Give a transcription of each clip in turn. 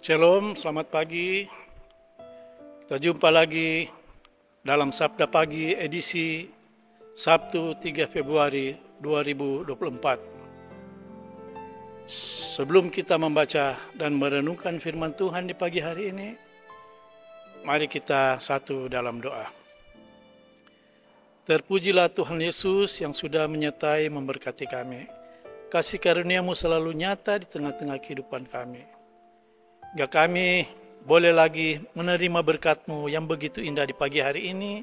Shalom, selamat pagi. Kita jumpa lagi dalam Sabda Pagi edisi Sabtu 3 Februari 2024. Sebelum kita membaca dan merenungkan firman Tuhan di pagi hari ini, mari kita satu dalam doa. Terpujilah Tuhan Yesus yang sudah menyertai memberkati kami. Kasih karunia-Mu selalu nyata di tengah-tengah kehidupan kami. Hingga kami boleh lagi menerima berkat-Mu yang begitu indah di pagi hari ini.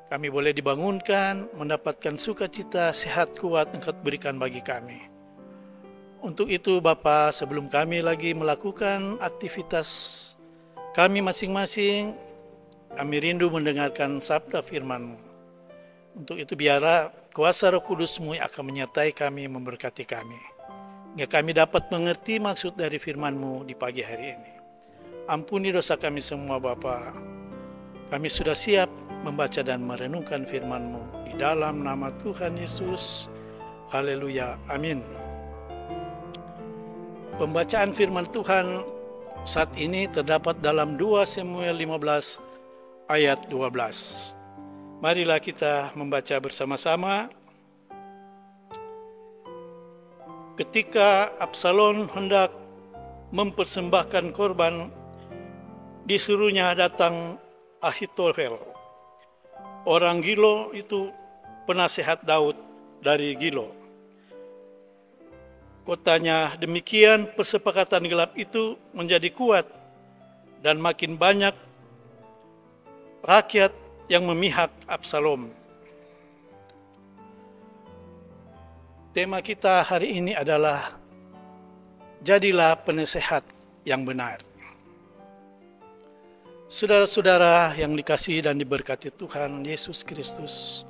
Kami boleh dibangunkan, mendapatkan sukacita, sehat, kuat Engkau berikan bagi kami. Untuk itu Bapa, sebelum kami lagi melakukan aktivitas kami masing-masing, kami rindu mendengarkan sabda firman-Mu. Untuk itu biarlah kuasa Roh Kudus-Mu yang akan menyertai kami, memberkati kami. Hingga kami dapat mengerti maksud dari firman-Mu di pagi hari ini. Ampuni dosa kami semua Bapa. Kami sudah siap membaca dan merenungkan firman-Mu. Di dalam nama Tuhan Yesus. Haleluya. Amin. Pembacaan firman Tuhan saat ini terdapat dalam 2 Samuel 15 ayat 12. Marilah kita membaca bersama-sama. Ketika Absalom hendak mempersembahkan korban, disuruhnya datang Ahitofel, orang Gilo itu, penasehat Daud dari Gilo. Kotanya, demikian persepakatan gelap itu menjadi kuat dan makin banyak rakyat yang memihak Absalom. Tema kita hari ini adalah jadilah penasehat yang benar. Saudara-saudara yang dikasihi dan diberkati Tuhan Yesus Kristus,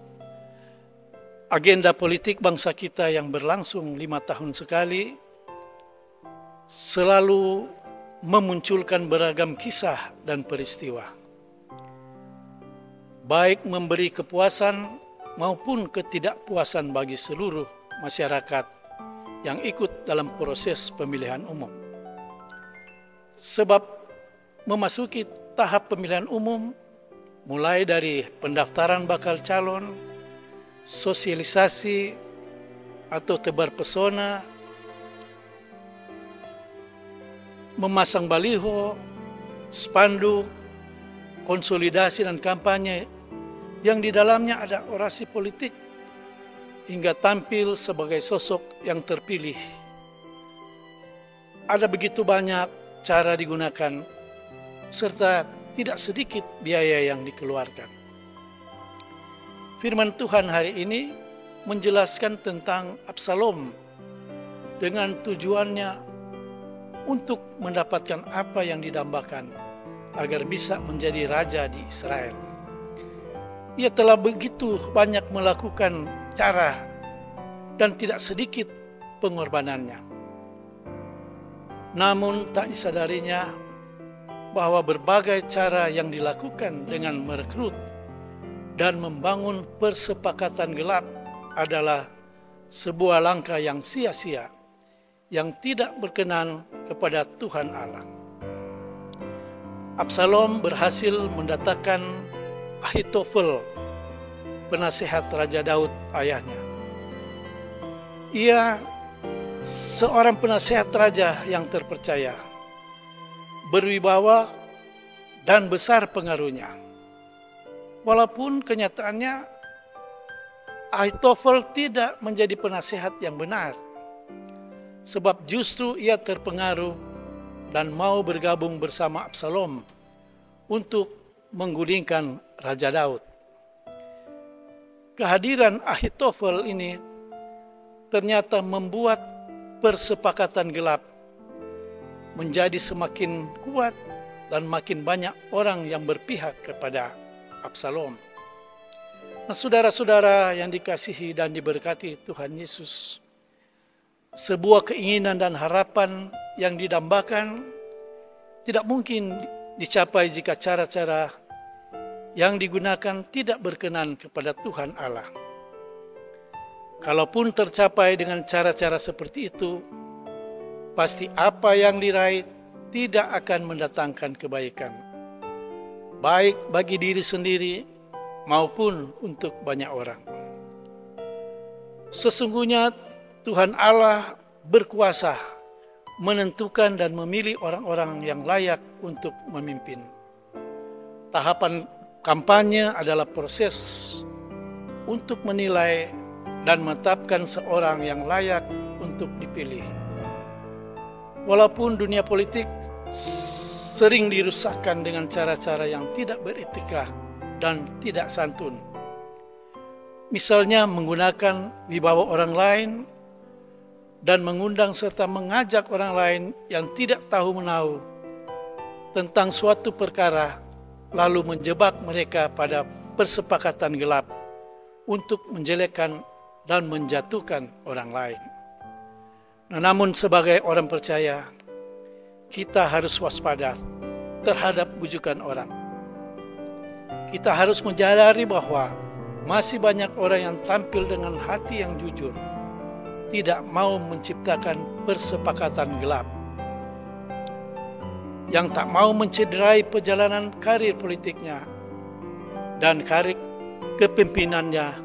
agenda politik bangsa kita yang berlangsung 5 tahun sekali selalu memunculkan beragam kisah dan peristiwa, baik memberi kepuasan maupun ketidakpuasan bagi seluruh masyarakat yang ikut dalam proses pemilihan umum. Sebab memasuki tahap pemilihan umum, mulai dari pendaftaran bakal calon, sosialisasi atau tebar pesona, memasang baliho, spanduk, konsolidasi dan kampanye yang di dalamnya ada orasi politik, hingga tampil sebagai sosok yang terpilih. Ada begitu banyak cara digunakan, serta tidak sedikit biaya yang dikeluarkan. Firman Tuhan hari ini menjelaskan tentang Absalom dengan tujuannya untuk mendapatkan apa yang didambakan agar bisa menjadi raja di Israel. Ia telah begitu banyak melakukan cara dan tidak sedikit pengorbanannya. Namun tak disadarinya bahwa berbagai cara yang dilakukan dengan merekrut dan membangun persepakatan gelap adalah sebuah langkah yang sia-sia, yang tidak berkenan kepada Tuhan Allah. Absalom berhasil mendatangkan Ahitofel, penasehat Raja Daud ayahnya. Ia seorang penasehat raja yang terpercaya, berwibawa dan besar pengaruhnya. Walaupun kenyataannya Ahitofel tidak menjadi penasehat yang benar, sebab justru ia terpengaruh dan mau bergabung bersama Absalom untuk menggulingkan Raja Daud. Kehadiran Ahitofel ini ternyata membuat persepakatan gelap menjadi semakin kuat dan makin banyak orang yang berpihak kepada Absalom. Nah, saudara-saudara yang dikasihi dan diberkati Tuhan Yesus, sebuah keinginan dan harapan yang didambakan tidak mungkin dicapai jika cara-cara yang digunakan tidak berkenan kepada Tuhan Allah. Kalaupun tercapai dengan cara-cara seperti itu, pasti apa yang diraih tidak akan mendatangkan kebaikan, baik bagi diri sendiri maupun untuk banyak orang. Sesungguhnya Tuhan Allah berkuasa menentukan dan memilih orang-orang yang layak untuk memimpin. Tahapan kampanye adalah proses untuk menilai dan menetapkan seorang yang layak untuk dipilih. Walaupun dunia politik sering dirusakkan dengan cara-cara yang tidak beretika dan tidak santun. Misalnya menggunakan wibawa orang lain dan mengundang serta mengajak orang lain yang tidak tahu menahu tentang suatu perkara, lalu menjebak mereka pada persepakatan gelap untuk menjelekkan dan menjatuhkan orang lain. Namun sebagai orang percaya, kita harus waspada terhadap bujukan orang. Kita harus menyadari bahwa masih banyak orang yang tampil dengan hati yang jujur, tidak mau menciptakan persepakatan gelap, yang tak mau mencederai perjalanan karir politiknya dan karir kepemimpinannya,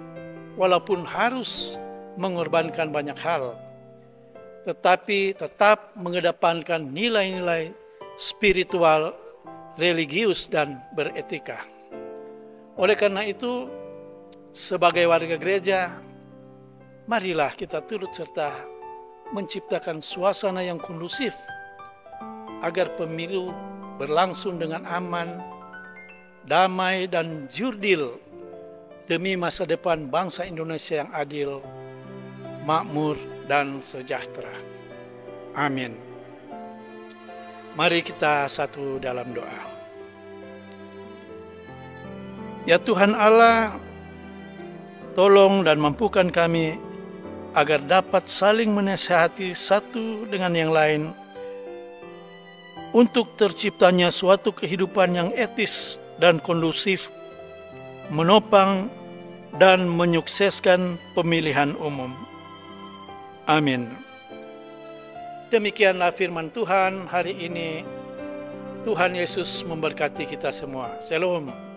walaupun harus mengorbankan banyak hal, tetapi tetap mengedepankan nilai-nilai spiritual, religius, dan beretika. Oleh karena itu, sebagai warga gereja, marilah kita turut serta menciptakan suasana yang kondusif agar pemilu berlangsung dengan aman, damai, dan jurdil demi masa depan bangsa Indonesia yang adil, makmur, dan sejahtera. Amin. Mari kita satu dalam doa. Ya Tuhan Allah, tolong dan mampukan kami agar dapat saling menasihati satu dengan yang lain untuk terciptanya suatu kehidupan yang etis dan kondusif, menopang dan menyukseskan pemilihan umum. Amin. Demikianlah firman Tuhan hari ini. Tuhan Yesus memberkati kita semua. Shalom.